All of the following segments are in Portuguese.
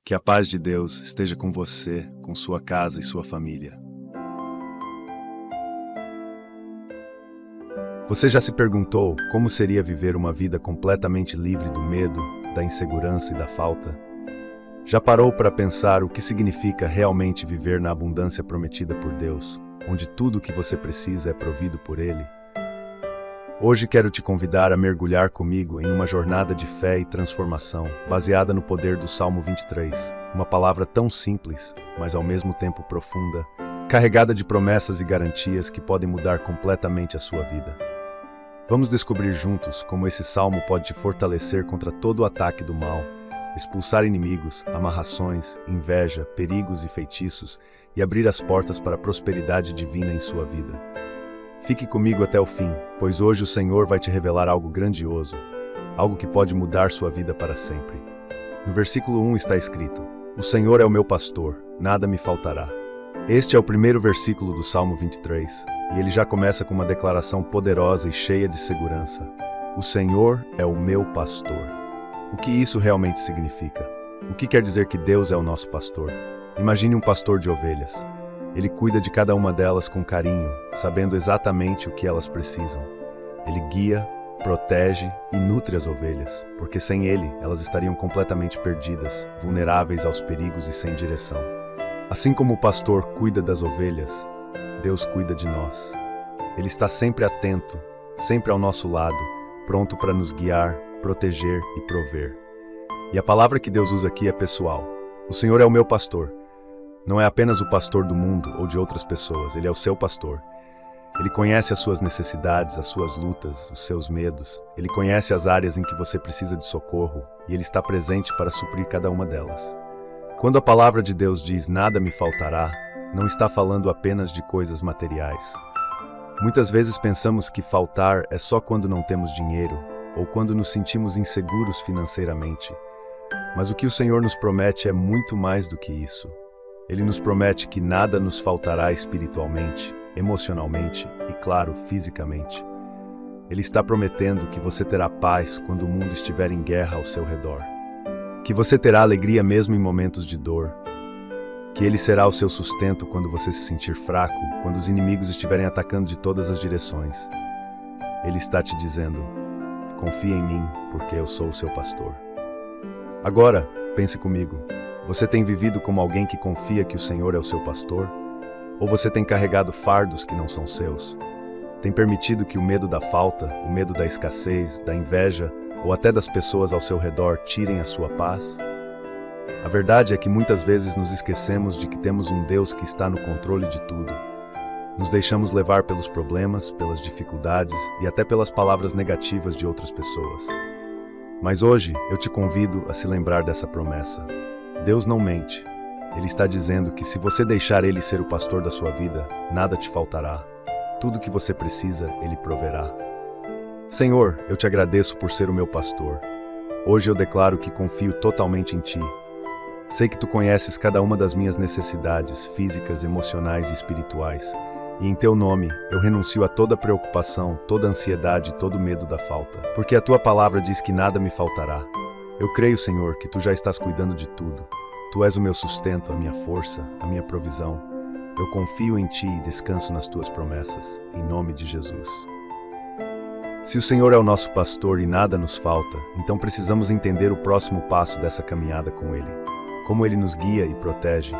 Que a paz de Deus esteja com você, com sua casa e sua família. Você já se perguntou como seria viver uma vida completamente livre do medo, da insegurança e da falta? Já parou para pensar o que significa realmente viver na abundância prometida por Deus, onde tudo o que você precisa é provido por Ele? Hoje quero te convidar a mergulhar comigo em uma jornada de fé e transformação, baseada no poder do Salmo 23, uma palavra tão simples, mas ao mesmo tempo profunda, carregada de promessas e garantias que podem mudar completamente a sua vida. Vamos descobrir juntos como esse salmo pode te fortalecer contra todo o ataque do mal, expulsar inimigos, amarrações, inveja, perigos e feitiços e abrir as portas para a prosperidade divina em sua vida. Fique comigo até o fim, pois hoje o Senhor vai te revelar algo grandioso, algo que pode mudar sua vida para sempre. No versículo 1 está escrito: "O Senhor é o meu pastor, nada me faltará." Este é o primeiro versículo do Salmo 23, e ele já começa com uma declaração poderosa e cheia de segurança. O Senhor é o meu pastor. O que isso realmente significa? O que quer dizer que Deus é o nosso pastor? Imagine um pastor de ovelhas. Ele cuida de cada uma delas com carinho, sabendo exatamente o que elas precisam. Ele guia, protege e nutre as ovelhas, porque sem ele, elas estariam completamente perdidas, vulneráveis aos perigos e sem direção. Assim como o pastor cuida das ovelhas, Deus cuida de nós. Ele está sempre atento, sempre ao nosso lado, pronto para nos guiar, proteger e prover. E a palavra que Deus usa aqui é pessoal. O Senhor é o meu pastor. Não é apenas o pastor do mundo ou de outras pessoas, Ele é o seu pastor. Ele conhece as suas necessidades, as suas lutas, os seus medos. Ele conhece as áreas em que você precisa de socorro e Ele está presente para suprir cada uma delas. Quando a palavra de Deus diz "nada me faltará", não está falando apenas de coisas materiais. Muitas vezes pensamos que faltar é só quando não temos dinheiro ou quando nos sentimos inseguros financeiramente. Mas o que o Senhor nos promete é muito mais do que isso. Ele nos promete que nada nos faltará espiritualmente, emocionalmente e, claro, fisicamente. Ele está prometendo que você terá paz quando o mundo estiver em guerra ao seu redor. Que você terá alegria mesmo em momentos de dor. Que Ele será o seu sustento quando você se sentir fraco, quando os inimigos estiverem atacando de todas as direções. Ele está te dizendo: confia em mim, porque eu sou o seu pastor. Agora, pense comigo. Você tem vivido como alguém que confia que o Senhor é o seu pastor? Ou você tem carregado fardos que não são seus? Tem permitido que o medo da falta, o medo da escassez, da inveja ou até das pessoas ao seu redor tirem a sua paz? A verdade é que muitas vezes nos esquecemos de que temos um Deus que está no controle de tudo. Nos deixamos levar pelos problemas, pelas dificuldades e até pelas palavras negativas de outras pessoas. Mas hoje eu te convido a se lembrar dessa promessa. Deus não mente. Ele está dizendo que se você deixar Ele ser o pastor da sua vida, nada te faltará. Tudo que você precisa, Ele proverá. Senhor, eu te agradeço por ser o meu pastor. Hoje eu declaro que confio totalmente em Ti. Sei que Tu conheces cada uma das minhas necessidades físicas, emocionais e espirituais. E em Teu nome, eu renuncio a toda preocupação, toda ansiedade e todo medo da falta. Porque a Tua palavra diz que nada me faltará. Eu creio, Senhor, que Tu já estás cuidando de tudo. Tu és o meu sustento, a minha força, a minha provisão. Eu confio em Ti e descanso nas Tuas promessas, em nome de Jesus. Se o Senhor é o nosso pastor e nada nos falta, então precisamos entender o próximo passo dessa caminhada com Ele. Como Ele nos guia e protege.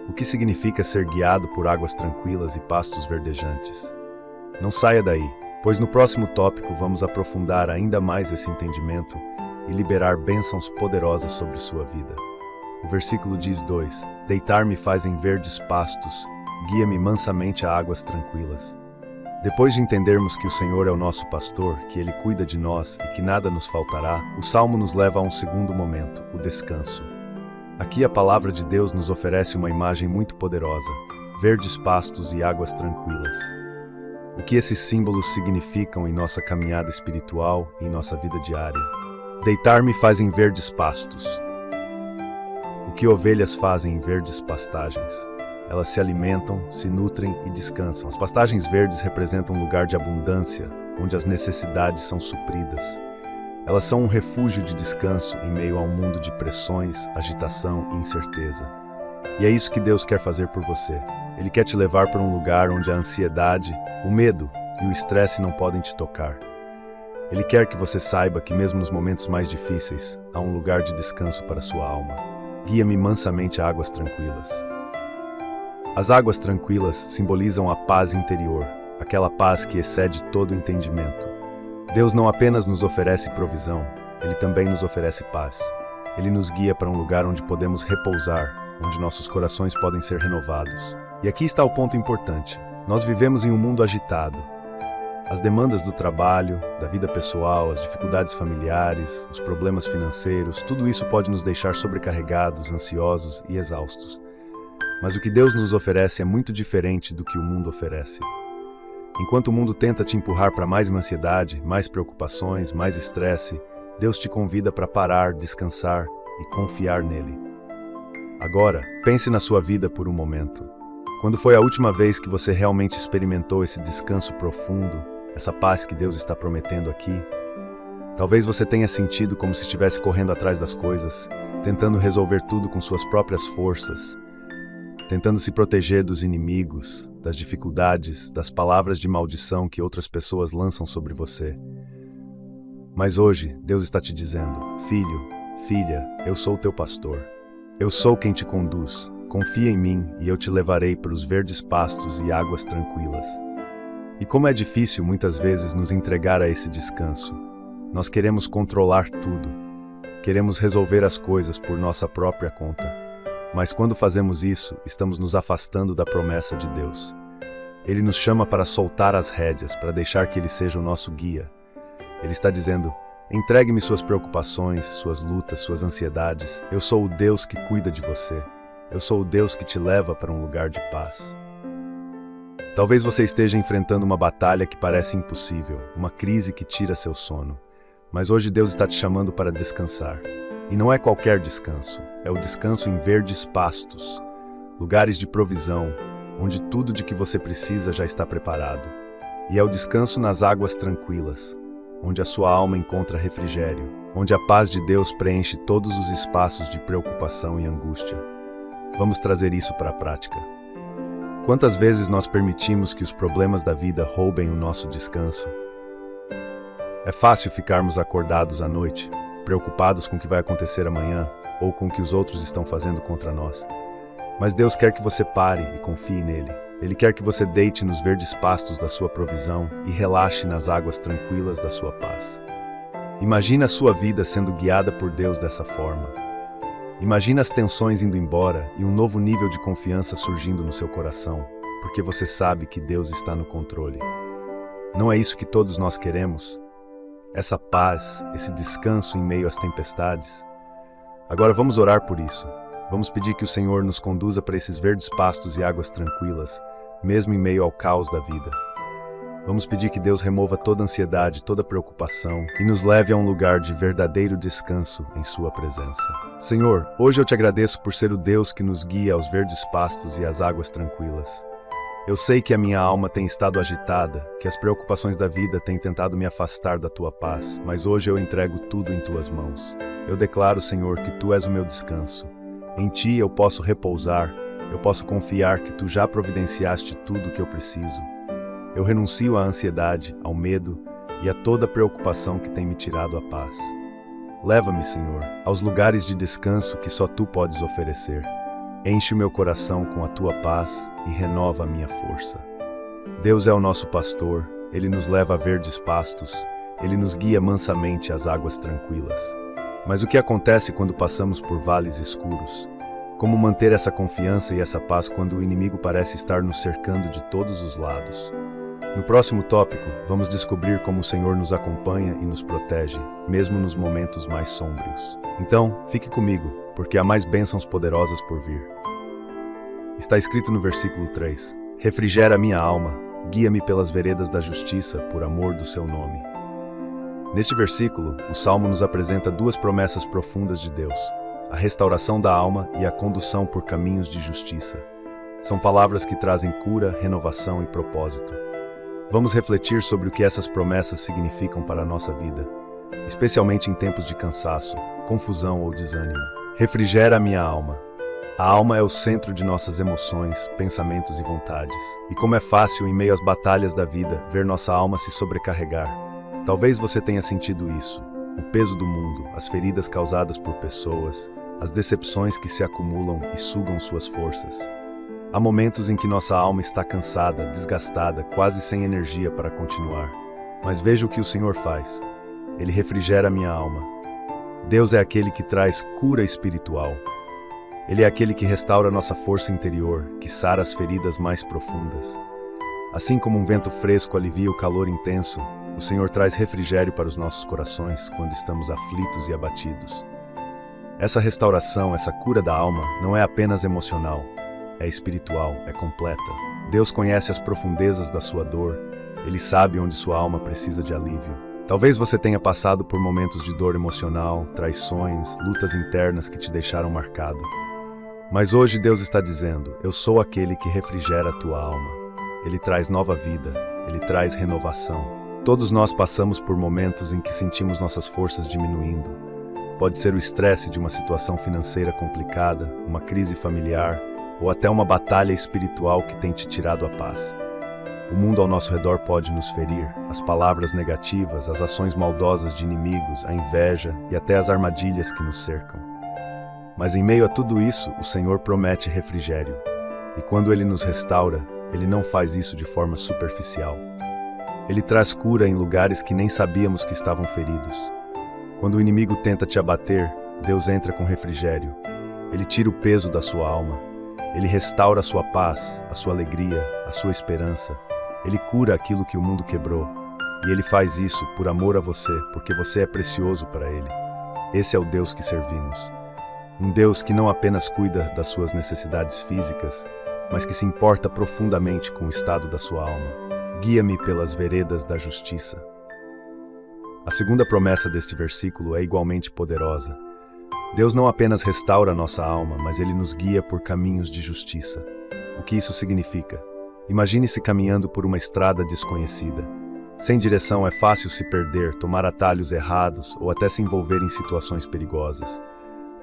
O que significa ser guiado por águas tranquilas e pastos verdejantes? Não saia daí, pois no próximo tópico vamos aprofundar ainda mais esse entendimento e liberar bênçãos poderosas sobre sua vida. O versículo diz 2: "Deitar-me faz em verdes pastos, guia-me mansamente a águas tranquilas." Depois de entendermos que o Senhor é o nosso pastor, que Ele cuida de nós e que nada nos faltará, o Salmo nos leva a um segundo momento, o descanso. Aqui a palavra de Deus nos oferece uma imagem muito poderosa: verdes pastos e águas tranquilas. O que esses símbolos significam em nossa caminhada espiritual e em nossa vida diária? Deitar-me faz em verdes pastos. O que ovelhas fazem em verdes pastagens? Elas se alimentam, se nutrem e descansam. As pastagens verdes representam um lugar de abundância, onde as necessidades são supridas. Elas são um refúgio de descanso em meio a um mundo de pressões, agitação e incerteza. E é isso que Deus quer fazer por você. Ele quer te levar para um lugar onde a ansiedade, o medo e o estresse não podem te tocar. Ele quer que você saiba que mesmo nos momentos mais difíceis, há um lugar de descanso para sua alma. Guia-me mansamente a águas tranquilas. As águas tranquilas simbolizam a paz interior, aquela paz que excede todo entendimento. Deus não apenas nos oferece provisão, Ele também nos oferece paz. Ele nos guia para um lugar onde podemos repousar, onde nossos corações podem ser renovados. E aqui está o ponto importante. Nós vivemos em um mundo agitado. As demandas do trabalho, da vida pessoal, as dificuldades familiares, os problemas financeiros, tudo isso pode nos deixar sobrecarregados, ansiosos e exaustos. Mas o que Deus nos oferece é muito diferente do que o mundo oferece. Enquanto o mundo tenta te empurrar para mais ansiedade, mais preocupações, mais estresse, Deus te convida para parar, descansar e confiar nele. Agora, pense na sua vida por um momento. Quando foi a última vez que você realmente experimentou esse descanso profundo, essa paz que Deus está prometendo aqui? Talvez você tenha sentido como se estivesse correndo atrás das coisas, tentando resolver tudo com suas próprias forças, tentando se proteger dos inimigos, das dificuldades, das palavras de maldição que outras pessoas lançam sobre você. Mas hoje, Deus está te dizendo: filho, filha, eu sou o teu pastor. Eu sou quem te conduz. Confia em mim e eu te levarei para os verdes pastos e águas tranquilas. E como é difícil muitas vezes nos entregar a esse descanso. Nós queremos controlar tudo. Queremos resolver as coisas por nossa própria conta. Mas quando fazemos isso, estamos nos afastando da promessa de Deus. Ele nos chama para soltar as rédeas, para deixar que Ele seja o nosso guia. Ele está dizendo: entregue-me suas preocupações, suas lutas, suas ansiedades. Eu sou o Deus que cuida de você. Eu sou o Deus que te leva para um lugar de paz. Talvez você esteja enfrentando uma batalha que parece impossível, uma crise que tira seu sono. Mas hoje Deus está te chamando para descansar. E não é qualquer descanso, é o descanso em verdes pastos, lugares de provisão, onde tudo de que você precisa já está preparado. E é o descanso nas águas tranquilas, onde a sua alma encontra refrigério, onde a paz de Deus preenche todos os espaços de preocupação e angústia. Vamos trazer isso para a prática. Quantas vezes nós permitimos que os problemas da vida roubem o nosso descanso? É fácil ficarmos acordados à noite, preocupados com o que vai acontecer amanhã ou com o que os outros estão fazendo contra nós. Mas Deus quer que você pare e confie nele. Ele quer que você deite nos verdes pastos da sua provisão e relaxe nas águas tranquilas da sua paz. Imagina a sua vida sendo guiada por Deus dessa forma. Imagina as tensões indo embora e um novo nível de confiança surgindo no seu coração, porque você sabe que Deus está no controle. Não é isso que todos nós queremos? Essa paz, esse descanso em meio às tempestades? Agora vamos orar por isso. Vamos pedir que o Senhor nos conduza para esses verdes pastos e águas tranquilas, mesmo em meio ao caos da vida. Vamos pedir que Deus remova toda ansiedade, toda preocupação e nos leve a um lugar de verdadeiro descanso em sua presença. Senhor, hoje eu te agradeço por ser o Deus que nos guia aos verdes pastos e às águas tranquilas. Eu sei que a minha alma tem estado agitada, que as preocupações da vida têm tentado me afastar da tua paz, mas hoje eu entrego tudo em tuas mãos. Eu declaro, Senhor, que tu és o meu descanso. Em ti eu posso repousar, eu posso confiar que tu já providenciaste tudo o que eu preciso. Eu renuncio à ansiedade, ao medo e a toda preocupação que tem me tirado a paz. Leva-me, Senhor, aos lugares de descanso que só tu podes oferecer. Enche o meu coração com a tua paz e renova a minha força. Deus é o nosso pastor, ele nos leva a verdes pastos, ele nos guia mansamente às águas tranquilas. Mas o que acontece quando passamos por vales escuros? Como manter essa confiança e essa paz quando o inimigo parece estar nos cercando de todos os lados? No próximo tópico, vamos descobrir como o Senhor nos acompanha e nos protege, mesmo nos momentos mais sombrios. Então, fique comigo, porque há mais bênçãos poderosas por vir. Está escrito no versículo 3: refrigera minha alma, guia-me pelas veredas da justiça, por amor do seu nome. Neste versículo, o Salmo nos apresenta duas promessas profundas de Deus: a restauração da alma e a condução por caminhos de justiça. São palavras que trazem cura, renovação e propósito. Vamos refletir sobre o que essas promessas significam para a nossa vida. especialmente em tempos de cansaço, confusão ou desânimo. Refrigera a minha alma. A alma é o centro de nossas emoções, pensamentos e vontades. E como é fácil, em meio às batalhas da vida, ver nossa alma se sobrecarregar. Talvez você tenha sentido isso. O peso do mundo, as feridas causadas por pessoas, as decepções que se acumulam e sugam suas forças. Há momentos em que nossa alma está cansada, desgastada, quase sem energia para continuar. Mas veja o que o Senhor faz. Ele refrigera minha alma. Deus é aquele que traz cura espiritual. Ele é aquele que restaura nossa força interior, que sara as feridas mais profundas. Assim como um vento fresco alivia o calor intenso, o Senhor traz refrigério para os nossos corações quando estamos aflitos e abatidos. Essa restauração, essa cura da alma, não é apenas emocional, é espiritual, é completa. Deus conhece as profundezas da sua dor, Ele sabe onde sua alma precisa de alívio. Talvez você tenha passado por momentos de dor emocional, traições, lutas internas que te deixaram marcado. Mas hoje Deus está dizendo, eu sou aquele que refrigera a tua alma. Ele traz nova vida, Ele traz renovação. Todos nós passamos por momentos em que sentimos nossas forças diminuindo. Pode ser o estresse de uma situação financeira complicada, uma crise familiar, ou até uma batalha espiritual que tem te tirado a paz. O mundo ao nosso redor pode nos ferir, as palavras negativas, as ações maldosas de inimigos, a inveja e até as armadilhas que nos cercam. Mas em meio a tudo isso, o Senhor promete refrigério. E quando Ele nos restaura, Ele não faz isso de forma superficial. Ele traz cura em lugares que nem sabíamos que estavam feridos. Quando o inimigo tenta te abater, Deus entra com refrigério. Ele tira o peso da sua alma. Ele restaura a sua paz, a sua alegria, a sua esperança. Ele cura aquilo que o mundo quebrou. E Ele faz isso por amor a você, porque você é precioso para Ele. Esse é o Deus que servimos. Um Deus que não apenas cuida das suas necessidades físicas, mas que se importa profundamente com o estado da sua alma. Guia-me pelas veredas da justiça. A segunda promessa deste versículo é igualmente poderosa. Deus não apenas restaura nossa alma, mas Ele nos guia por caminhos de justiça. O que isso significa? Imagine-se caminhando por uma estrada desconhecida. Sem direção é fácil se perder, tomar atalhos errados ou até se envolver em situações perigosas.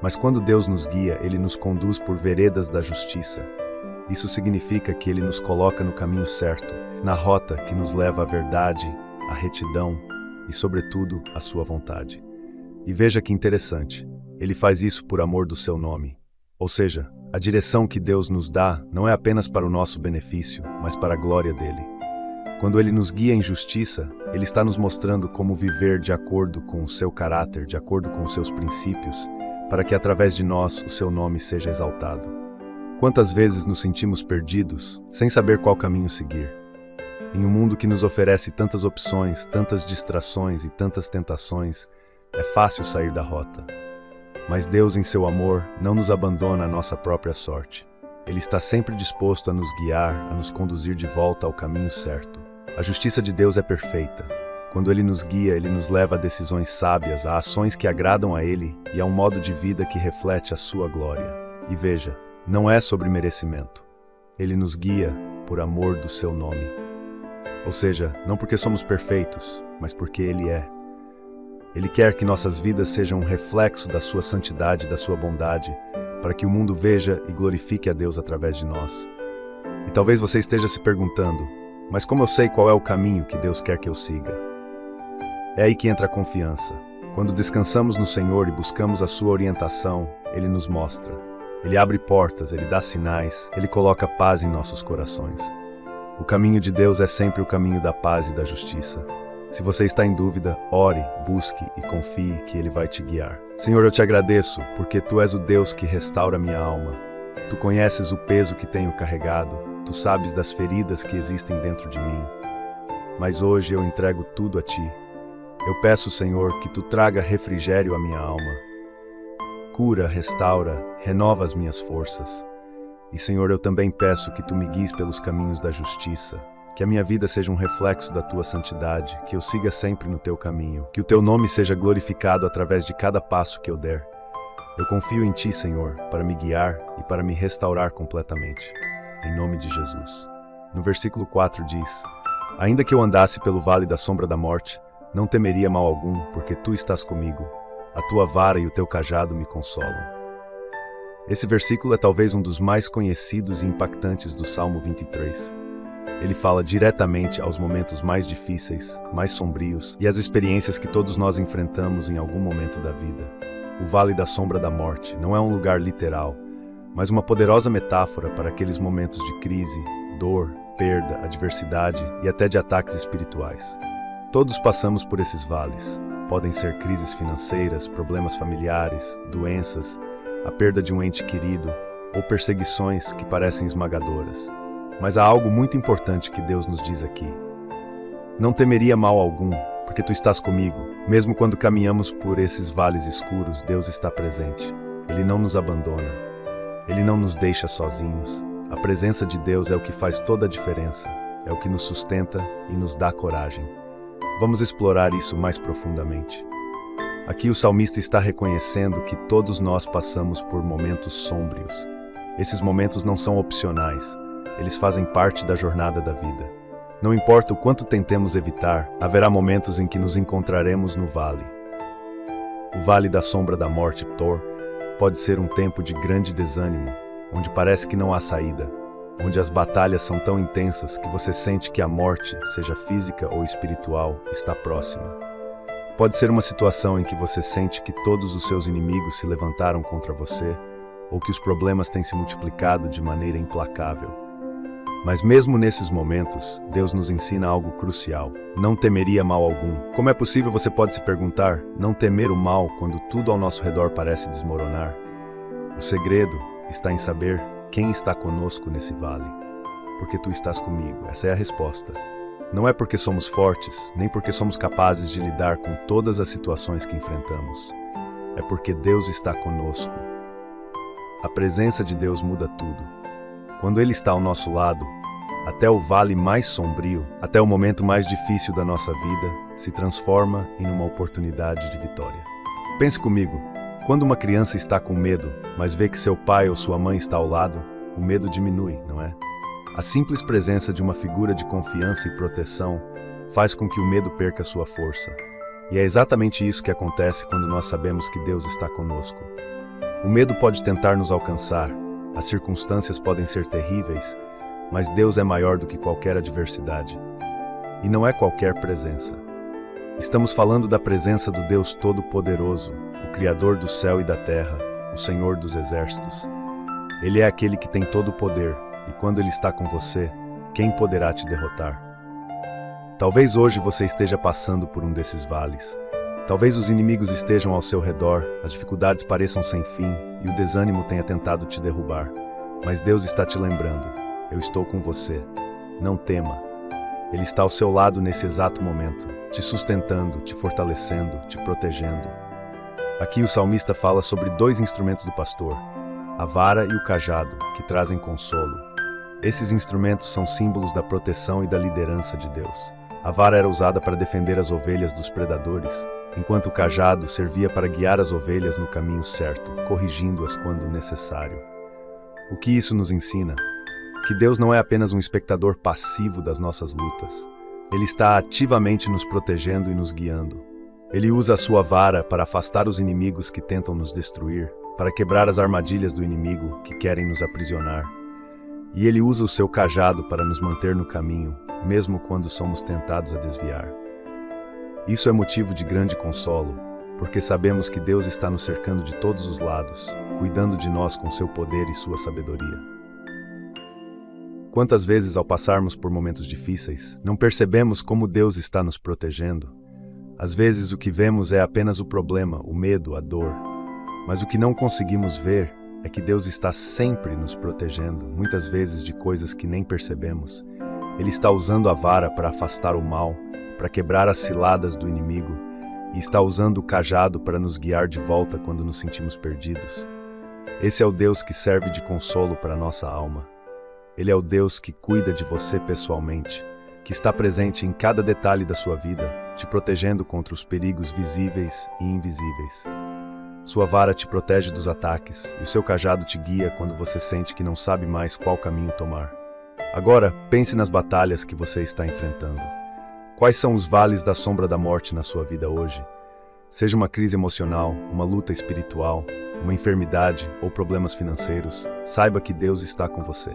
Mas quando Deus nos guia, Ele nos conduz por veredas da justiça. Isso significa que Ele nos coloca no caminho certo, na rota que nos leva à verdade, à retidão e, sobretudo, à sua vontade. E veja que interessante, Ele faz isso por amor do seu nome. Ou seja, a direção que Deus nos dá não é apenas para o nosso benefício, mas para a glória dEle. Quando Ele nos guia em justiça, Ele está nos mostrando como viver de acordo com o seu caráter, de acordo com os seus princípios, para que através de nós o seu nome seja exaltado. Quantas vezes nos sentimos perdidos, sem saber qual caminho seguir? Em um mundo que nos oferece tantas opções, tantas distrações e tantas tentações, é fácil sair da rota. Mas Deus, em seu amor, não nos abandona à nossa própria sorte. Ele está sempre disposto a nos guiar, a nos conduzir de volta ao caminho certo. A justiça de Deus é perfeita. Quando Ele nos guia, Ele nos leva a decisões sábias, a ações que agradam a Ele e a um modo de vida que reflete a sua glória. E veja, não é sobre merecimento. Ele nos guia por amor do seu nome. Ou seja, não porque somos perfeitos, mas porque Ele é. Ele quer que nossas vidas sejam um reflexo da sua santidade e da sua bondade, para que o mundo veja e glorifique a Deus através de nós. E talvez você esteja se perguntando, mas como eu sei qual é o caminho que Deus quer que eu siga? É aí que entra a confiança. Quando descansamos no Senhor e buscamos a sua orientação, Ele nos mostra. Ele abre portas, Ele dá sinais, Ele coloca paz em nossos corações. O caminho de Deus é sempre o caminho da paz e da justiça. Se você está em dúvida, ore, busque e confie que Ele vai te guiar. Senhor, eu te agradeço, porque Tu és o Deus que restaura minha alma. Tu conheces o peso que tenho carregado, Tu sabes das feridas que existem dentro de mim. Mas hoje eu entrego tudo a Ti. Eu peço, Senhor, que Tu traga refrigério à minha alma. Cura, restaura, renova as minhas forças. E, Senhor, eu também peço que Tu me guies pelos caminhos da justiça, que a minha vida seja um reflexo da Tua santidade, que eu siga sempre no Teu caminho, que o Teu nome seja glorificado através de cada passo que eu der. Eu confio em Ti, Senhor, para me guiar e para me restaurar completamente. Em nome de Jesus. No versículo 4 diz: Ainda que eu andasse pelo vale da sombra da morte, Não temeria mal algum, porque tu estás comigo. A tua vara e o teu cajado me consolam. Esse versículo é talvez um dos mais conhecidos e impactantes do Salmo 23. Ele fala diretamente aos momentos mais difíceis, mais sombrios e às experiências que todos nós enfrentamos em algum momento da vida. O Vale da Sombra da Morte não é um lugar literal, mas uma poderosa metáfora para aqueles momentos de crise, dor, perda, adversidade e até de ataques espirituais. Todos passamos por esses vales. Podem ser crises financeiras, problemas familiares, doenças, a perda de um ente querido ou perseguições que parecem esmagadoras. Mas há algo muito importante que Deus nos diz aqui. Não temeria mal algum, porque tu estás comigo. Mesmo quando caminhamos por esses vales escuros, Deus está presente. Ele não nos abandona. Ele não nos deixa sozinhos. A presença de Deus é o que faz toda a diferença. É o que nos sustenta e nos dá coragem. Vamos explorar isso mais profundamente. Aqui o salmista está reconhecendo que todos nós passamos por momentos sômbrios. Esses momentos não são opcionais. Eles fazem parte da jornada da vida. Não importa o quanto tentemos evitar, haverá momentos em que nos encontraremos no vale. O Vale da Sombra da Morte, Thor, pode ser um tempo de grande desânimo, onde parece que não há saída, onde as batalhas são tão intensas que você sente que a morte, seja física ou espiritual, está próxima. Pode ser uma situação em que você sente que todos os seus inimigos se levantaram contra você, ou que os problemas têm se multiplicado de maneira implacável. Mas mesmo nesses momentos, Deus nos ensina algo crucial. Não temeria mal algum. Como é possível, você pode se perguntar, não temer o mal quando tudo ao nosso redor parece desmoronar? O segredo está em saber quem está conosco nesse vale. Porque tu estás comigo. Essa é a resposta. Não é porque somos fortes, nem porque somos capazes de lidar com todas as situações que enfrentamos. É porque Deus está conosco. A presença de Deus muda tudo. Quando Ele está ao nosso lado, até o vale mais sombrio, até o momento mais difícil da nossa vida, se transforma em uma oportunidade de vitória. Pense comigo, quando uma criança está com medo, mas vê que seu pai ou sua mãe está ao lado, o medo diminui, não é? A simples presença de uma figura de confiança e proteção faz com que o medo perca sua força. E é exatamente isso que acontece quando nós sabemos que Deus está conosco. O medo pode tentar nos alcançar, as circunstâncias podem ser terríveis, mas Deus é maior do que qualquer adversidade. E não é qualquer presença. Estamos falando da presença do Deus Todo-Poderoso, o Criador do céu e da terra, o Senhor dos exércitos. Ele é aquele que tem todo o poder, e quando Ele está com você, quem poderá te derrotar? Talvez hoje você esteja passando por um desses vales. Talvez os inimigos estejam ao seu redor, as dificuldades pareçam sem fim e o desânimo tenha tentado te derrubar. Mas Deus está te lembrando, eu estou com você. Não tema. Ele está ao seu lado nesse exato momento, te sustentando, te fortalecendo, te protegendo. Aqui o salmista fala sobre dois instrumentos do pastor, a vara e o cajado, que trazem consolo. Esses instrumentos são símbolos da proteção e da liderança de Deus. A vara era usada para defender as ovelhas dos predadores, enquanto o cajado servia para guiar as ovelhas no caminho certo, corrigindo-as quando necessário. O que isso nos ensina? Que Deus não é apenas um espectador passivo das nossas lutas. Ele está ativamente nos protegendo e nos guiando. Ele usa a sua vara para afastar os inimigos que tentam nos destruir, para quebrar as armadilhas do inimigo que querem nos aprisionar. E Ele usa o seu cajado para nos manter no caminho, mesmo quando somos tentados a desviar. Isso é motivo de grande consolo, porque sabemos que Deus está nos cercando de todos os lados, cuidando de nós com seu poder e sua sabedoria. Quantas vezes, ao passarmos por momentos difíceis, não percebemos como Deus está nos protegendo? Às vezes o que vemos é apenas o problema, o medo, a dor. Mas o que não conseguimos ver é que Deus está sempre nos protegendo, muitas vezes de coisas que nem percebemos. Ele está usando a vara para afastar o mal, para quebrar as ciladas do inimigo, e está usando o cajado para nos guiar de volta quando nos sentimos perdidos. Esse é o Deus que serve de consolo para a nossa alma. Ele é o Deus que cuida de você pessoalmente, que está presente em cada detalhe da sua vida, te protegendo contra os perigos visíveis e invisíveis. Sua vara te protege dos ataques, e o seu cajado te guia quando você sente que não sabe mais qual caminho tomar. Agora, pense nas batalhas que você está enfrentando. Quais são os vales da sombra da morte na sua vida hoje? Seja uma crise emocional, uma luta espiritual, uma enfermidade ou problemas financeiros, saiba que Deus está com você.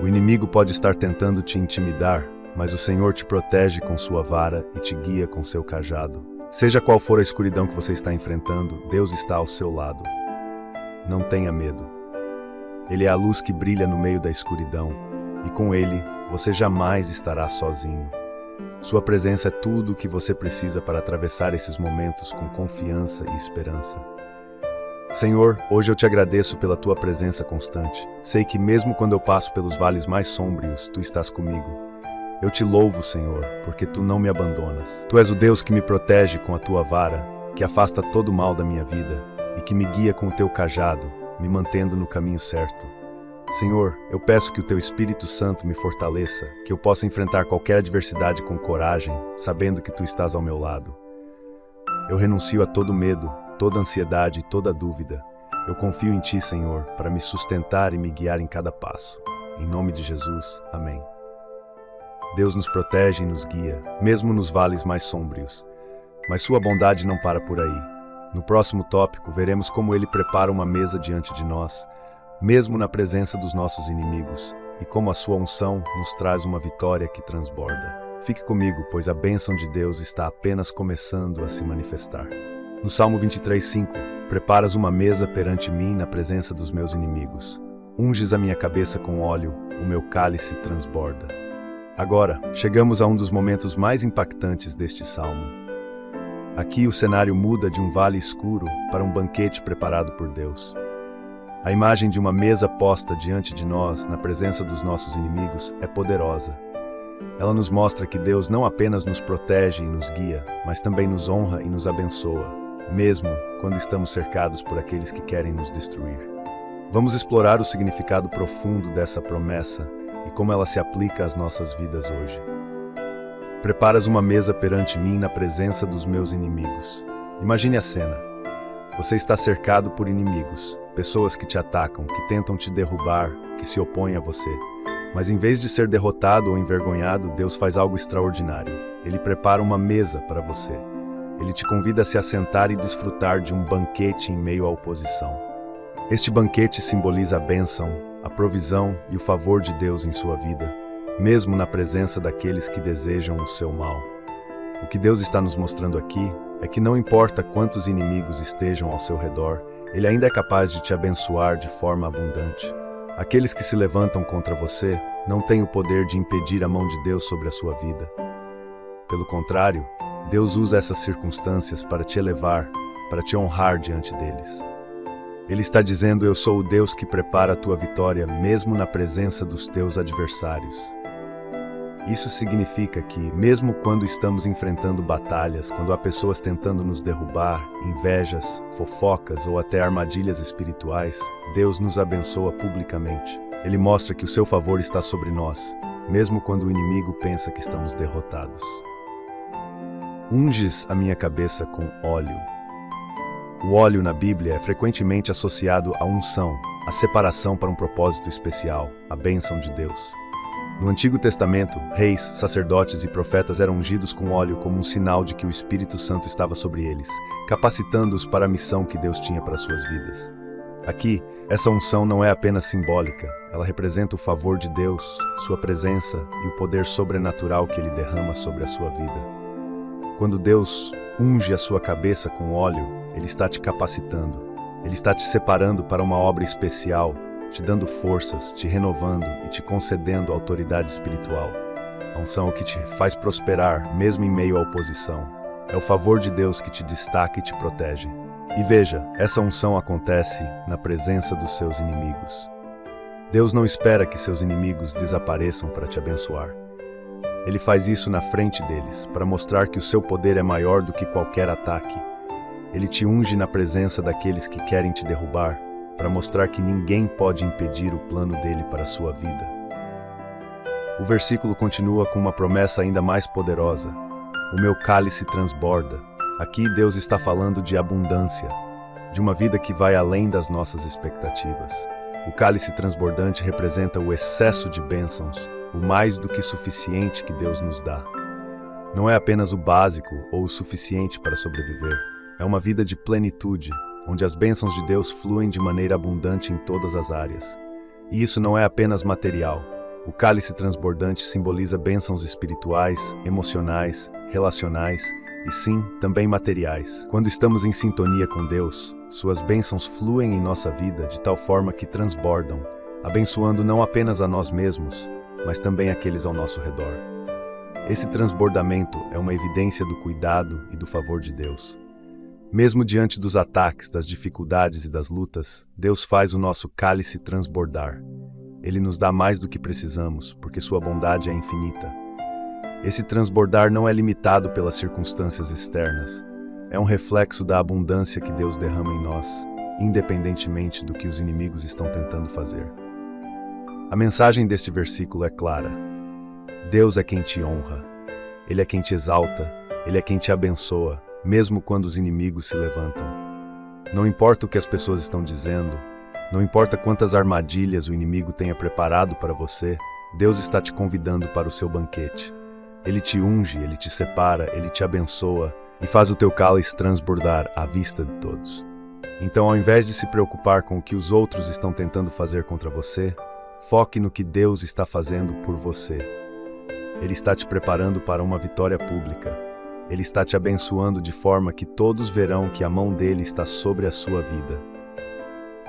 O inimigo pode estar tentando te intimidar, mas o Senhor te protege com sua vara e te guia com seu cajado. Seja qual for a escuridão que você está enfrentando, Deus está ao seu lado. Não tenha medo. Ele é a luz que brilha no meio da escuridão, e com Ele, você jamais estará sozinho. Sua presença é tudo o que você precisa para atravessar esses momentos com confiança e esperança. Senhor, hoje eu te agradeço pela tua presença constante. Sei que mesmo quando eu passo pelos vales mais sombrios, tu estás comigo. Eu te louvo, Senhor, porque tu não me abandonas. Tu és o Deus que me protege com a tua vara, que afasta todo o mal da minha vida e que me guia com o teu cajado, me mantendo no caminho certo. Senhor, eu peço que o teu Espírito Santo me fortaleça, que eu possa enfrentar qualquer adversidade com coragem, sabendo que tu estás ao meu lado. Eu renuncio a todo medo, toda ansiedade e toda dúvida. Eu confio em ti, Senhor, para me sustentar e me guiar em cada passo. Em nome de Jesus, amém. Deus nos protege e nos guia, mesmo nos vales mais sombrios. Mas sua bondade não para por aí. No próximo tópico, veremos como ele prepara uma mesa diante de nós, mesmo na presença dos nossos inimigos, e como a sua unção nos traz uma vitória que transborda. Fique comigo, pois a bênção de Deus está apenas começando a se manifestar. No Salmo 23:5, preparas uma mesa perante mim na presença dos meus inimigos. Unges a minha cabeça com óleo, o meu cálice transborda. Agora, chegamos a um dos momentos mais impactantes deste salmo. Aqui o cenário muda de um vale escuro para um banquete preparado por Deus. A imagem de uma mesa posta diante de nós, na presença dos nossos inimigos, é poderosa. Ela nos mostra que Deus não apenas nos protege e nos guia, mas também nos honra e nos abençoa, mesmo quando estamos cercados por aqueles que querem nos destruir. Vamos explorar o significado profundo dessa promessa e como ela se aplica às nossas vidas hoje. Preparas uma mesa perante mim na presença dos meus inimigos. Imagine a cena. Você está cercado por inimigos, pessoas que te atacam, que tentam te derrubar, que se opõem a você. Mas em vez de ser derrotado ou envergonhado, Deus faz algo extraordinário. Ele prepara uma mesa para você. Ele te convida a se assentar e desfrutar de um banquete em meio à oposição. Este banquete simboliza a bênção, a provisão e o favor de Deus em sua vida, mesmo na presença daqueles que desejam o seu mal. O que Deus está nos mostrando aqui é que não importa quantos inimigos estejam ao seu redor, Ele ainda é capaz de te abençoar de forma abundante. Aqueles que se levantam contra você não têm o poder de impedir a mão de Deus sobre a sua vida. Pelo contrário, Deus usa essas circunstâncias para te elevar, para te honrar diante deles. Ele está dizendo: eu sou o Deus que prepara a tua vitória mesmo na presença dos teus adversários. Isso significa que, mesmo quando estamos enfrentando batalhas, quando há pessoas tentando nos derrubar, invejas, fofocas ou até armadilhas espirituais, Deus nos abençoa publicamente. Ele mostra que o seu favor está sobre nós, mesmo quando o inimigo pensa que estamos derrotados. Unges a minha cabeça com óleo. O óleo na Bíblia é frequentemente associado à unção, à separação para um propósito especial, a bênção de Deus. No Antigo Testamento, reis, sacerdotes e profetas eram ungidos com óleo como um sinal de que o Espírito Santo estava sobre eles, capacitando-os para a missão que Deus tinha para suas vidas. Aqui, essa unção não é apenas simbólica, ela representa o favor de Deus, sua presença e o poder sobrenatural que Ele derrama sobre a sua vida. Quando Deus unge a sua cabeça com óleo, Ele está te capacitando, Ele está te separando para uma obra especial, te dando forças, te renovando e te concedendo autoridade espiritual. A unção que te faz prosperar, mesmo em meio à oposição. É o favor de Deus que te destaca e te protege. E veja, essa unção acontece na presença dos seus inimigos. Deus não espera que seus inimigos desapareçam para te abençoar. Ele faz isso na frente deles, para mostrar que o seu poder é maior do que qualquer ataque. Ele te unge na presença daqueles que querem te derrubar, para mostrar que ninguém pode impedir o plano dele para a sua vida. O versículo continua com uma promessa ainda mais poderosa. O meu cálice transborda. Aqui Deus está falando de abundância, de uma vida que vai além das nossas expectativas. O cálice transbordante representa o excesso de bênçãos, o mais do que suficiente que Deus nos dá. Não é apenas o básico ou o suficiente para sobreviver. É uma vida de plenitude, onde as bênçãos de Deus fluem de maneira abundante em todas as áreas. E isso não é apenas material. O cálice transbordante simboliza bênçãos espirituais, emocionais, relacionais e sim, também materiais. Quando estamos em sintonia com Deus, suas bênçãos fluem em nossa vida de tal forma que transbordam, abençoando não apenas a nós mesmos, mas também aqueles ao nosso redor. Esse transbordamento é uma evidência do cuidado e do favor de Deus. Mesmo diante dos ataques, das dificuldades e das lutas, Deus faz o nosso cálice transbordar. Ele nos dá mais do que precisamos, porque sua bondade é infinita. Esse transbordar não é limitado pelas circunstâncias externas. É um reflexo da abundância que Deus derrama em nós, independentemente do que os inimigos estão tentando fazer. A mensagem deste versículo é clara. Deus é quem te honra. Ele é quem te exalta. Ele é quem te abençoa, mesmo quando os inimigos se levantam. Não importa o que as pessoas estão dizendo, não importa quantas armadilhas o inimigo tenha preparado para você, Deus está te convidando para o seu banquete. Ele te unge, Ele te separa, Ele te abençoa e faz o teu cálice transbordar à vista de todos. Então, ao invés de se preocupar com o que os outros estão tentando fazer contra você, foque no que Deus está fazendo por você. Ele está te preparando para uma vitória pública. Ele está te abençoando de forma que todos verão que a mão dele está sobre a sua vida.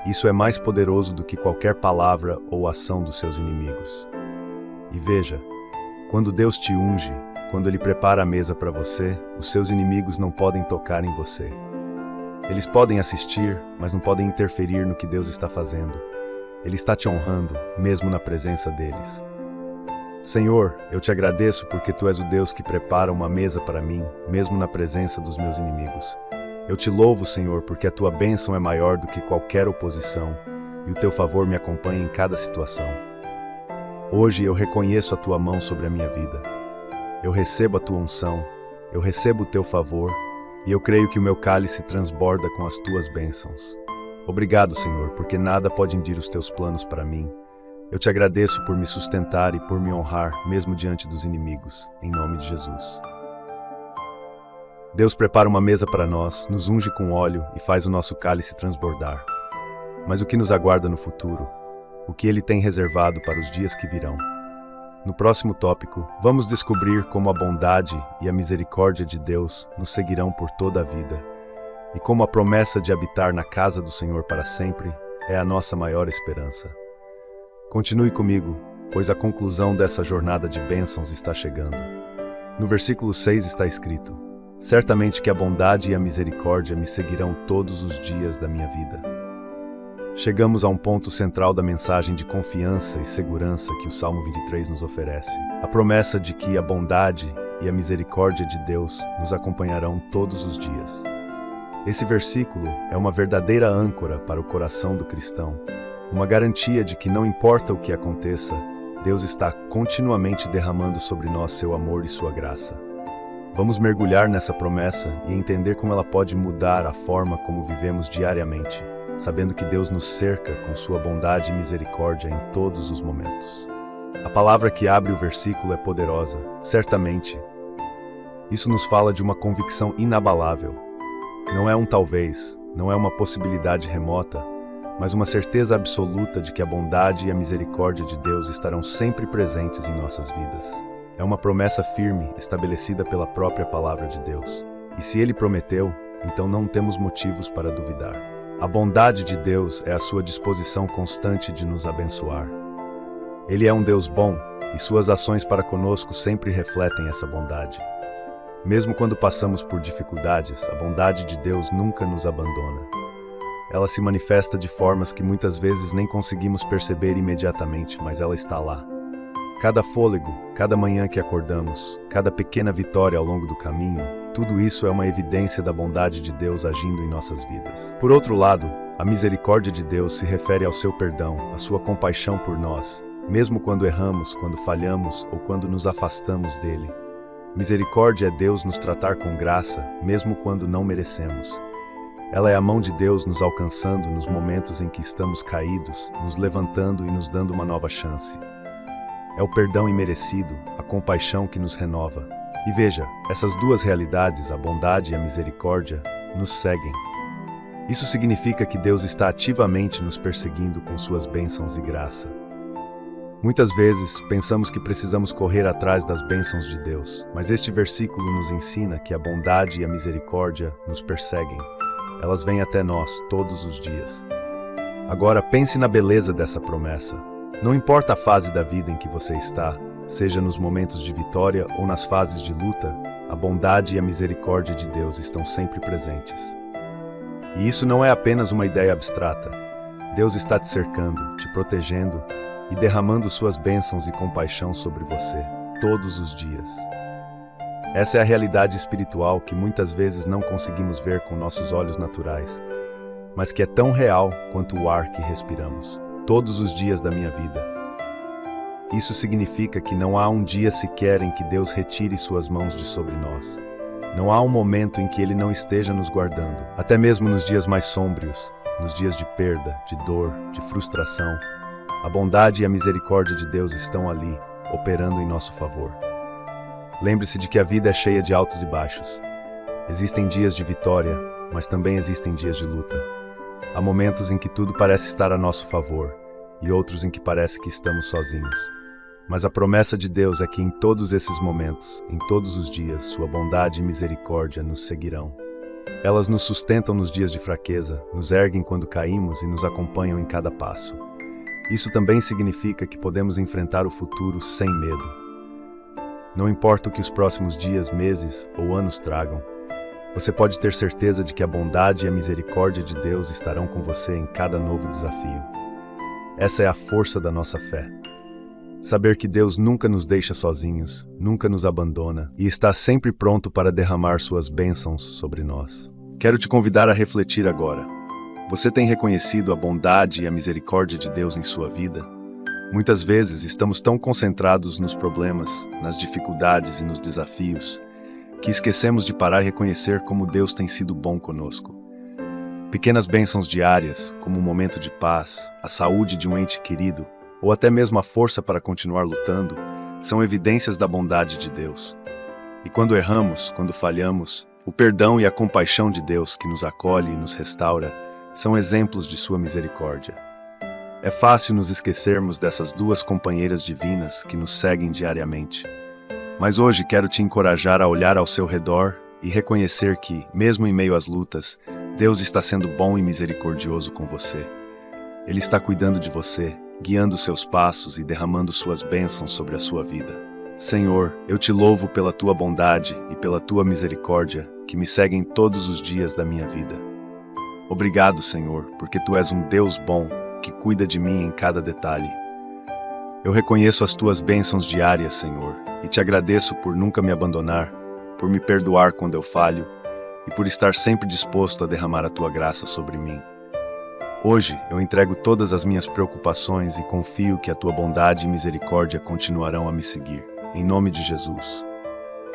Isso é mais poderoso do que qualquer palavra ou ação dos seus inimigos. E veja, quando Deus te unge, quando Ele prepara a mesa para você, os seus inimigos não podem tocar em você. Eles podem assistir, mas não podem interferir no que Deus está fazendo. Ele está te honrando, mesmo na presença deles. Senhor, eu te agradeço porque Tu és o Deus que prepara uma mesa para mim, mesmo na presença dos meus inimigos. Eu te louvo, Senhor, porque a Tua bênção é maior do que qualquer oposição, e o Teu favor me acompanha em cada situação. Hoje eu reconheço a Tua mão sobre a minha vida. Eu recebo a Tua unção, eu recebo o Teu favor, e eu creio que o meu cálice transborda com as Tuas bênçãos. Obrigado, Senhor, porque nada pode impedir os Teus planos para mim. Eu te agradeço por me sustentar e por me honrar, mesmo diante dos inimigos, em nome de Jesus. Deus prepara uma mesa para nós, nos unge com óleo e faz o nosso cálice transbordar. Mas o que nos aguarda no futuro? O que Ele tem reservado para os dias que virão? No próximo tópico, vamos descobrir como a bondade e a misericórdia de Deus nos seguirão por toda a vida, e como a promessa de habitar na casa do Senhor para sempre é a nossa maior esperança. Continue comigo, pois a conclusão dessa jornada de bênçãos está chegando. No versículo 6 está escrito: certamente que a bondade e a misericórdia me seguirão todos os dias da minha vida. Chegamos a um ponto central da mensagem de confiança e segurança que o Salmo 23 nos oferece. A promessa de que a bondade e a misericórdia de Deus nos acompanharão todos os dias. Esse versículo é uma verdadeira âncora para o coração do cristão, uma garantia de que não importa o que aconteça, Deus está continuamente derramando sobre nós seu amor e sua graça. Vamos mergulhar nessa promessa e entender como ela pode mudar a forma como vivemos diariamente, sabendo que Deus nos cerca com sua bondade e misericórdia em todos os momentos. A palavra que abre o versículo é poderosa, certamente. Isso nos fala de uma convicção inabalável. Não é um talvez, não é uma possibilidade remota, mas uma certeza absoluta de que a bondade e a misericórdia de Deus estarão sempre presentes em nossas vidas. É uma promessa firme, estabelecida pela própria palavra de Deus. E se Ele prometeu, então não temos motivos para duvidar. A bondade de Deus é a sua disposição constante de nos abençoar. Ele é um Deus bom, e suas ações para conosco sempre refletem essa bondade. Mesmo quando passamos por dificuldades, a bondade de Deus nunca nos abandona. Ela se manifesta de formas que muitas vezes nem conseguimos perceber imediatamente, mas ela está lá. Cada fôlego, cada manhã que acordamos, cada pequena vitória ao longo do caminho, tudo isso é uma evidência da bondade de Deus agindo em nossas vidas. Por outro lado, a misericórdia de Deus se refere ao seu perdão, à sua compaixão por nós, mesmo quando erramos, quando falhamos ou quando nos afastamos dele. Misericórdia é Deus nos tratar com graça, mesmo quando não merecemos. Ela é a mão de Deus nos alcançando nos momentos em que estamos caídos, nos levantando e nos dando uma nova chance. É o perdão imerecido, a compaixão que nos renova. E veja, essas duas realidades, a bondade e a misericórdia, nos seguem. Isso significa que Deus está ativamente nos perseguindo com suas bênçãos e graça. Muitas vezes pensamos que precisamos correr atrás das bênçãos de Deus, mas este versículo nos ensina que a bondade e a misericórdia nos perseguem. Elas vêm até nós todos os dias. Agora pense na beleza dessa promessa. Não importa a fase da vida em que você está, seja nos momentos de vitória ou nas fases de luta, a bondade e a misericórdia de Deus estão sempre presentes. E isso não é apenas uma ideia abstrata. Deus está te cercando, te protegendo e derramando suas bênçãos e compaixão sobre você, todos os dias. Essa é a realidade espiritual que muitas vezes não conseguimos ver com nossos olhos naturais, mas que é tão real quanto o ar que respiramos, todos os dias da minha vida. Isso significa que não há um dia sequer em que Deus retire suas mãos de sobre nós. Não há um momento em que Ele não esteja nos guardando, até mesmo nos dias mais sômbrios, nos dias de perda, de dor, de frustração. A bondade e a misericórdia de Deus estão ali, operando em nosso favor. Lembre-se de que a vida é cheia de altos e baixos. Existem dias de vitória, mas também existem dias de luta. Há momentos em que tudo parece estar a nosso favor, e outros em que parece que estamos sozinhos. Mas a promessa de Deus é que em todos esses momentos, em todos os dias, sua bondade e misericórdia nos seguirão. Elas nos sustentam nos dias de fraqueza, nos erguem quando caímos e nos acompanham em cada passo. Isso também significa que podemos enfrentar o futuro sem medo. Não importa o que os próximos dias, meses ou anos tragam, você pode ter certeza de que a bondade e a misericórdia de Deus estarão com você em cada novo desafio. Essa é a força da nossa fé. Saber que Deus nunca nos deixa sozinhos, nunca nos abandona e está sempre pronto para derramar suas bênçãos sobre nós. Quero te convidar a refletir agora. Você tem reconhecido a bondade e a misericórdia de Deus em sua vida? Muitas vezes estamos tão concentrados nos problemas, nas dificuldades e nos desafios, que esquecemos de parar e reconhecer como Deus tem sido bom conosco. Pequenas bênçãos diárias, como um momento de paz, a saúde de um ente querido, ou até mesmo a força para continuar lutando, são evidências da bondade de Deus. E quando erramos, quando falhamos, o perdão e a compaixão de Deus que nos acolhe e nos restaura são exemplos de sua misericórdia. É fácil nos esquecermos dessas duas companheiras divinas que nos seguem diariamente. Mas hoje quero te encorajar a olhar ao seu redor e reconhecer que, mesmo em meio às lutas, Deus está sendo bom e misericordioso com você. Ele está cuidando de você, guiando seus passos e derramando suas bênçãos sobre a sua vida. Senhor, eu te louvo pela tua bondade e pela tua misericórdia que me seguem todos os dias da minha vida. Obrigado, Senhor, porque tu és um Deus bom que cuida de mim em cada detalhe. Eu reconheço as tuas bênçãos diárias, Senhor, e te agradeço por nunca me abandonar, por me perdoar quando eu falho e por estar sempre disposto a derramar a tua graça sobre mim. Hoje eu entrego todas as minhas preocupações e confio que a tua bondade e misericórdia continuarão a me seguir. Em nome de Jesus.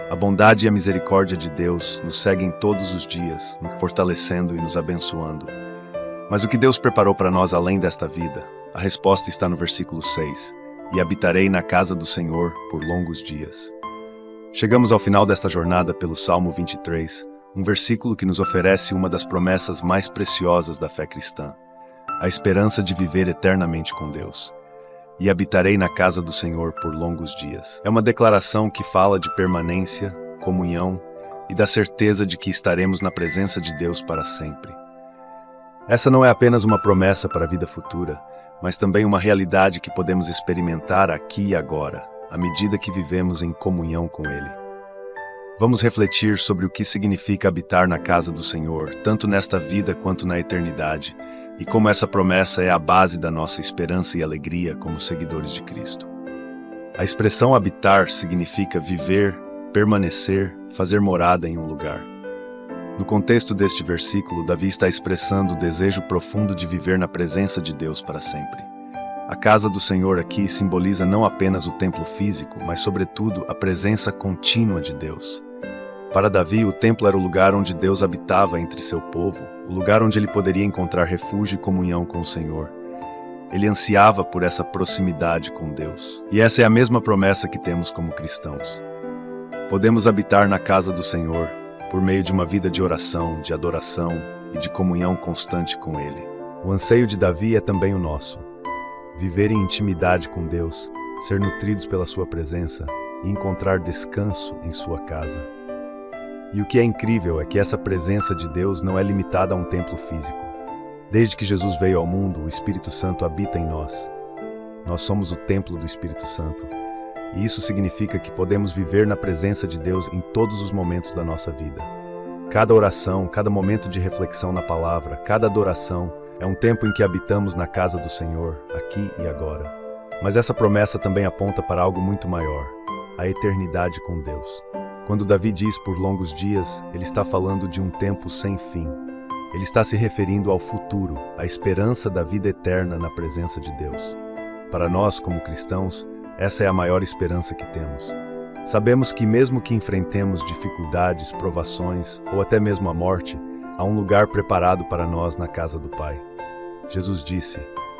A bondade e a misericórdia de Deus nos seguem todos os dias, nos fortalecendo e nos abençoando. Mas o que Deus preparou para nós além desta vida? A resposta está no versículo 6. E habitarei na casa do Senhor por longos dias. Chegamos ao final desta jornada pelo Salmo 23, um versículo que nos oferece uma das promessas mais preciosas da fé cristã, a esperança de viver eternamente com Deus. E habitarei na casa do Senhor por longos dias. É uma declaração que fala de permanência, comunhão e da certeza de que estaremos na presença de Deus para sempre. Essa não é apenas uma promessa para a vida futura, mas também uma realidade que podemos experimentar aqui e agora, à medida que vivemos em comunhão com Ele. Vamos refletir sobre o que significa habitar na casa do Senhor, tanto nesta vida quanto na eternidade, e como essa promessa é a base da nossa esperança e alegria como seguidores de Cristo. A expressão habitar significa viver, permanecer, fazer morada em um lugar. No contexto deste versículo, Davi está expressando o desejo profundo de viver na presença de Deus para sempre. A casa do Senhor aqui simboliza não apenas o templo físico, mas sobretudo a presença contínua de Deus. Para Davi, o templo era o lugar onde Deus habitava entre seu povo, o lugar onde ele poderia encontrar refúgio e comunhão com o Senhor. Ele ansiava por essa proximidade com Deus. E essa é a mesma promessa que temos como cristãos. Podemos habitar na casa do Senhor por meio de uma vida de oração, de adoração e de comunhão constante com Ele. O anseio de Davi é também o nosso. Viver em intimidade com Deus, ser nutridos pela sua presença e encontrar descanso em sua casa. E o que é incrível é que essa presença de Deus não é limitada a um templo físico. Desde que Jesus veio ao mundo, o Espírito Santo habita em nós. Nós somos o templo do Espírito Santo. E isso significa que podemos viver na presença de Deus em todos os momentos da nossa vida. Cada oração, cada momento de reflexão na palavra, cada adoração é um tempo em que habitamos na casa do Senhor, aqui e agora. Mas essa promessa também aponta para algo muito maior, a eternidade com Deus. Quando Davi diz por longos dias, ele está falando de um tempo sem fim. Ele está se referindo ao futuro, à esperança da vida eterna na presença de Deus. Para nós, como cristãos, essa é a maior esperança que temos. Sabemos que mesmo que enfrentemos dificuldades, provações ou até mesmo a morte, há um lugar preparado para nós na casa do Pai. Jesus disse: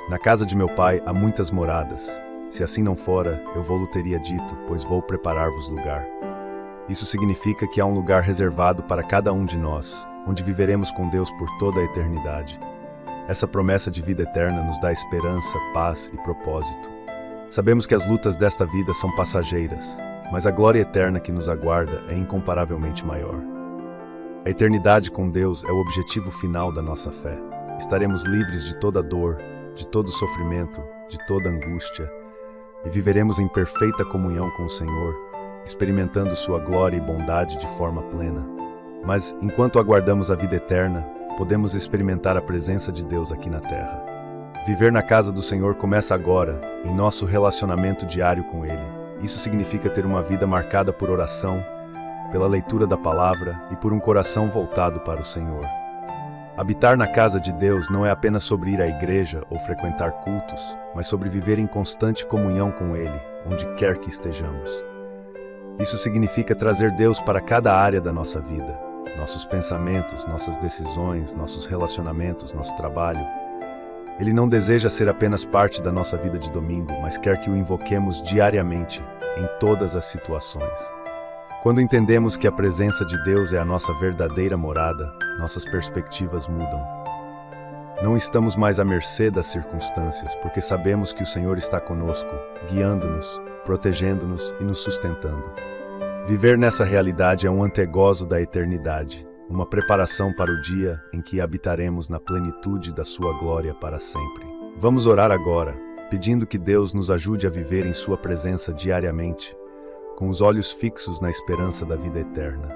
"Na casa de meu Pai há muitas moradas. Se assim não fora, eu vou-lo teria dito, pois vou preparar-vos lugar." Isso significa que há um lugar reservado para cada um de nós, onde viveremos com Deus por toda a eternidade. Essa promessa de vida eterna nos dá esperança, paz e propósito. Sabemos que as lutas desta vida são passageiras, mas a glória eterna que nos aguarda é incomparavelmente maior. A eternidade com Deus é o objetivo final da nossa fé. Estaremos livres de toda dor, de todo sofrimento, de toda angústia, e viveremos em perfeita comunhão com o Senhor, experimentando sua glória e bondade de forma plena. Mas, enquanto aguardamos a vida eterna, podemos experimentar a presença de Deus aqui na terra. Viver na casa do Senhor começa agora, em nosso relacionamento diário com Ele. Isso significa ter uma vida marcada por oração, pela leitura da palavra e por um coração voltado para o Senhor. Habitar na casa de Deus não é apenas sobre ir à igreja ou frequentar cultos, mas sobre viver em constante comunhão com Ele, onde quer que estejamos. Isso significa trazer Deus para cada área da nossa vida, nossos pensamentos, nossas decisões, nossos relacionamentos, nosso trabalho. Ele não deseja ser apenas parte da nossa vida de domingo, mas quer que o invoquemos diariamente, em todas as situações. Quando entendemos que a presença de Deus é a nossa verdadeira morada, nossas perspectivas mudam. Não estamos mais à mercê das circunstâncias, porque sabemos que o Senhor está conosco, guiando-nos, protegendo-nos e nos sustentando. Viver nessa realidade é um antegozo da eternidade, uma preparação para o dia em que habitaremos na plenitude da sua glória para sempre. Vamos orar agora, pedindo que Deus nos ajude a viver em sua presença diariamente, com os olhos fixos na esperança da vida eterna.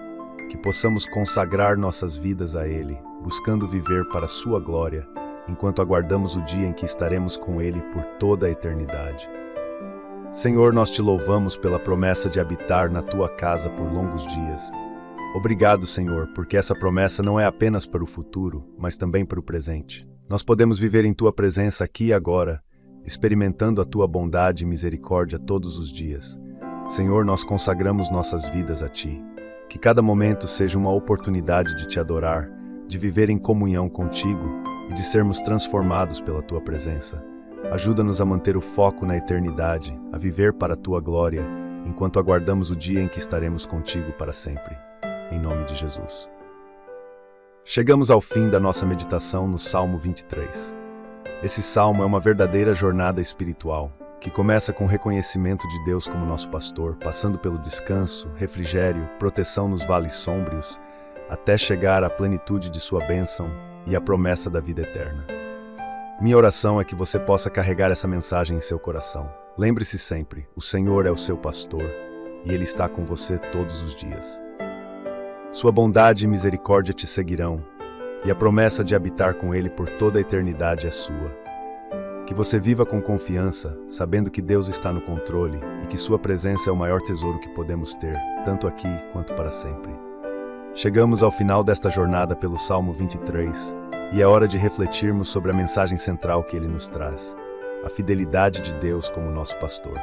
Que possamos consagrar nossas vidas a Ele, buscando viver para a sua glória, enquanto aguardamos o dia em que estaremos com Ele por toda a eternidade. Senhor, nós te louvamos pela promessa de habitar na tua casa por longos dias. Obrigado, Senhor, porque essa promessa não é apenas para o futuro, mas também para o presente. Nós podemos viver em tua presença aqui e agora, experimentando a tua bondade e misericórdia todos os dias. Senhor, nós consagramos nossas vidas a ti. Que cada momento seja uma oportunidade de te adorar, de viver em comunhão contigo e de sermos transformados pela tua presença. Ajuda-nos a manter o foco na eternidade, a viver para a tua glória, enquanto aguardamos o dia em que estaremos contigo para sempre. Em nome de Jesus. Chegamos ao fim da nossa meditação no Salmo 23. Esse salmo é uma verdadeira jornada espiritual, que começa com o reconhecimento de Deus como nosso pastor, passando pelo descanso, refrigério, proteção nos vales sômbrios, até chegar à plenitude de sua bênção e à promessa da vida eterna. Minha oração é que você possa carregar essa mensagem em seu coração. Lembre-se sempre, o Senhor é o seu pastor e Ele está com você todos os dias. Sua bondade e misericórdia te seguirão, e a promessa de habitar com Ele por toda a eternidade é sua. Que você viva com confiança, sabendo que Deus está no controle e que sua presença é o maior tesouro que podemos ter, tanto aqui quanto para sempre. Chegamos ao final desta jornada pelo Salmo 23, e é hora de refletirmos sobre a mensagem central que ele nos traz, a fidelidade de Deus como nosso pastor.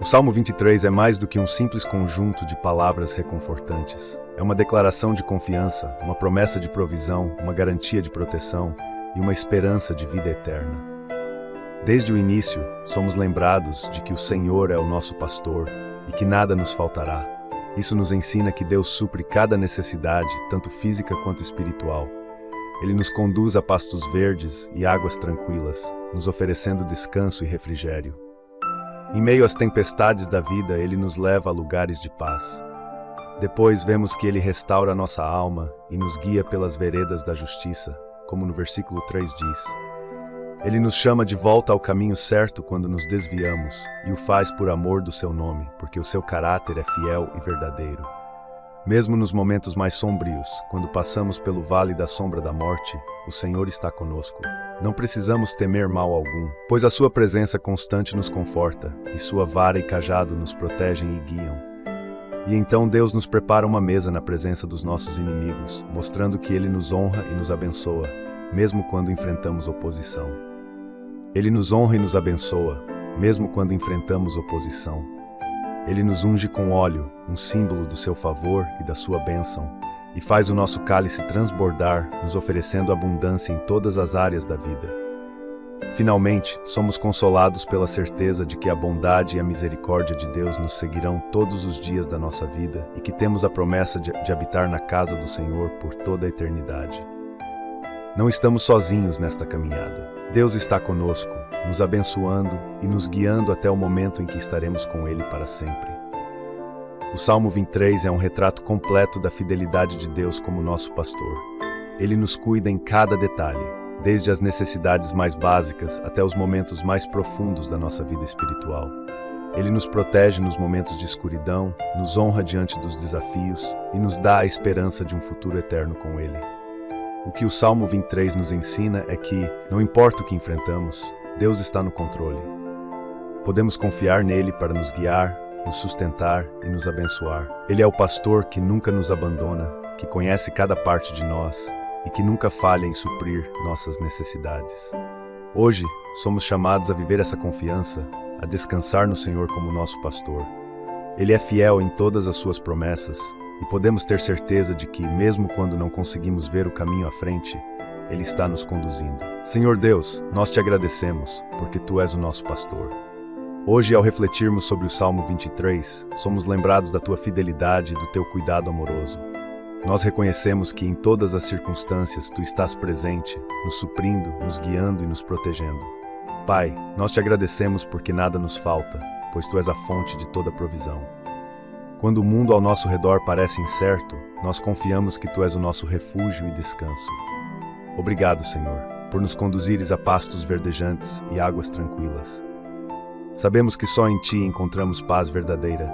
O Salmo 23 é mais do que um simples conjunto de palavras reconfortantes. É uma declaração de confiança, uma promessa de provisão, uma garantia de proteção e uma esperança de vida eterna. Desde o início, somos lembrados de que o Senhor é o nosso pastor e que nada nos faltará. Isso nos ensina que Deus supre cada necessidade, tanto física quanto espiritual. Ele nos conduz a pastos verdes e águas tranquilas, nos oferecendo descanso e refrigério. Em meio às tempestades da vida, Ele nos leva a lugares de paz. Depois vemos que Ele restaura nossa alma e nos guia pelas veredas da justiça, como no versículo 3 diz. Ele nos chama de volta ao caminho certo quando nos desviamos, e o faz por amor do seu nome, porque o seu caráter é fiel e verdadeiro. Mesmo nos momentos mais sombrios, quando passamos pelo vale da sombra da morte, o Senhor está conosco. Não precisamos temer mal algum, pois a sua presença constante nos conforta, e sua vara e cajado nos protegem e guiam. E então Deus nos prepara uma mesa na presença dos nossos inimigos, mostrando que Ele nos honra e nos abençoa, mesmo quando enfrentamos oposição. Ele nos honra e nos abençoa, mesmo quando enfrentamos oposição. Ele nos unge com óleo, um símbolo do seu favor e da sua bênção, e faz o nosso cálice transbordar, nos oferecendo abundância em todas as áreas da vida. Finalmente, somos consolados pela certeza de que a bondade e a misericórdia de Deus nos seguirão todos os dias da nossa vida e que temos a promessa de habitar na casa do Senhor por toda a eternidade. Não estamos sozinhos nesta caminhada. Deus está conosco, nos abençoando e nos guiando até o momento em que estaremos com Ele para sempre. O Salmo 23 é um retrato completo da fidelidade de Deus como nosso pastor. Ele nos cuida em cada detalhe, desde as necessidades mais básicas até os momentos mais profundos da nossa vida espiritual. Ele nos protege nos momentos de escuridão, nos honra diante dos desafios e nos dá a esperança de um futuro eterno com Ele. O que o Salmo 23 nos ensina é que, não importa o que enfrentamos, Deus está no controle. Podemos confiar nele para nos guiar, nos sustentar e nos abençoar. Ele é o pastor que nunca nos abandona, que conhece cada parte de nós e que nunca falha em suprir nossas necessidades. Hoje, somos chamados a viver essa confiança, a descansar no Senhor como nosso pastor. Ele é fiel em todas as suas promessas, e podemos ter certeza de que, mesmo quando não conseguimos ver o caminho à frente, Ele está nos conduzindo. Senhor Deus, nós te agradecemos, porque Tu és o nosso pastor. Hoje, ao refletirmos sobre o Salmo 23, somos lembrados da Tua fidelidade e do Teu cuidado amoroso. Nós reconhecemos que, em todas as circunstâncias, Tu estás presente, nos suprindo, nos guiando e nos protegendo. Pai, nós te agradecemos porque nada nos falta, pois Tu és a fonte de toda provisão. Quando o mundo ao nosso redor parece incerto, nós confiamos que Tu és o nosso refúgio e descanso. Obrigado, Senhor, por nos conduzires a pastos verdejantes e águas tranquilas. Sabemos que só em Ti encontramos paz verdadeira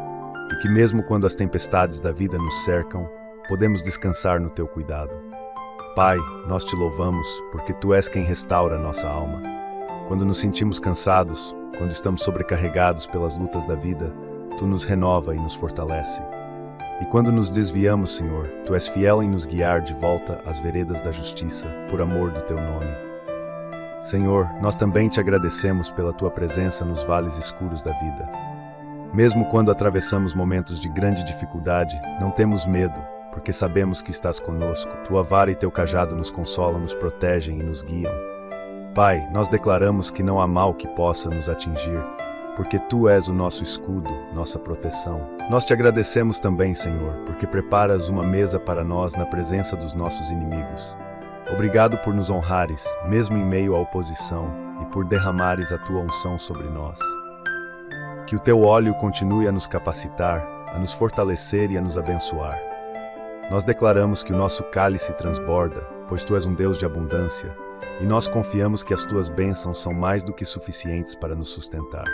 e que mesmo quando as tempestades da vida nos cercam, podemos descansar no Teu cuidado. Pai, nós Te louvamos porque Tu és quem restaura nossa alma. Quando nos sentimos cansados, quando estamos sobrecarregados pelas lutas da vida, Tu nos renova e nos fortalece. E quando nos desviamos, Senhor, Tu és fiel em nos guiar de volta às veredas da justiça, por amor do Teu nome. Senhor, nós também Te agradecemos pela Tua presença nos vales escuros da vida. Mesmo quando atravessamos momentos de grande dificuldade, não temos medo, porque sabemos que estás conosco. Tua vara e Teu cajado nos consolam, nos protegem e nos guiam. Pai, nós declaramos que não há mal que possa nos atingir, porque Tu és o nosso escudo, nossa proteção. Nós Te agradecemos também, Senhor, porque preparas uma mesa para nós na presença dos nossos inimigos. Obrigado por nos honrares, mesmo em meio à oposição, e por derramares a Tua unção sobre nós. Que o Teu óleo continue a nos capacitar, a nos fortalecer e a nos abençoar. Nós declaramos que o nosso cálice transborda, pois Tu és um Deus de abundância, e nós confiamos que as Tuas bênçãos são mais do que suficientes para nos sustentar.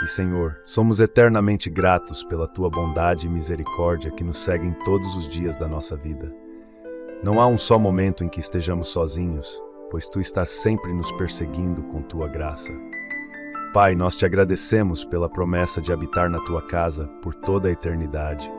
E, Senhor, somos eternamente gratos pela Tua bondade e misericórdia que nos seguem todos os dias da nossa vida. Não há um só momento em que estejamos sozinhos, pois Tu estás sempre nos perseguindo com Tua graça. Pai, nós Te agradecemos pela promessa de habitar na Tua casa por toda a eternidade.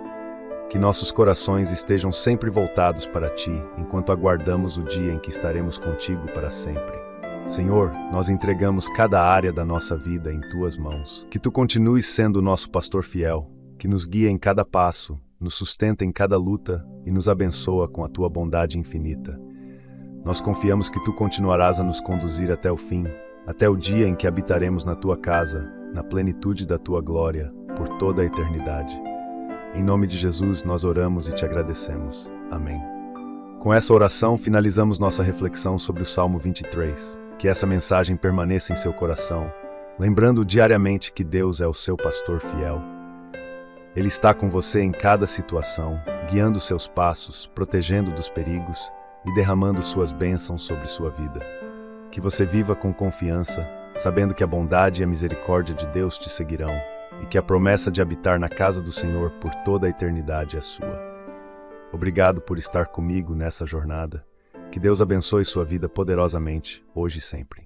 Que nossos corações estejam sempre voltados para Ti, enquanto aguardamos o dia em que estaremos contigo para sempre. Senhor, nós entregamos cada área da nossa vida em Tuas mãos. Que Tu continues sendo o nosso pastor fiel, que nos guia em cada passo, nos sustenta em cada luta e nos abençoa com a Tua bondade infinita. Nós confiamos que Tu continuarás a nos conduzir até o fim, até o dia em que habitaremos na Tua casa, na plenitude da Tua glória, por toda a eternidade. Em nome de Jesus, nós oramos e te agradecemos. Amém. Com essa oração, finalizamos nossa reflexão sobre o Salmo 23. Que essa mensagem permaneça em seu coração, lembrando diariamente que Deus é o seu pastor fiel. Ele está com você em cada situação, guiando seus passos, protegendo dos perigos e derramando suas bênçãos sobre sua vida. Que você viva com confiança, sabendo que a bondade e a misericórdia de Deus te seguirão e que a promessa de habitar na casa do Senhor por toda a eternidade é sua. Obrigado por estar comigo nessa jornada. Que Deus abençoe sua vida poderosamente, hoje e sempre.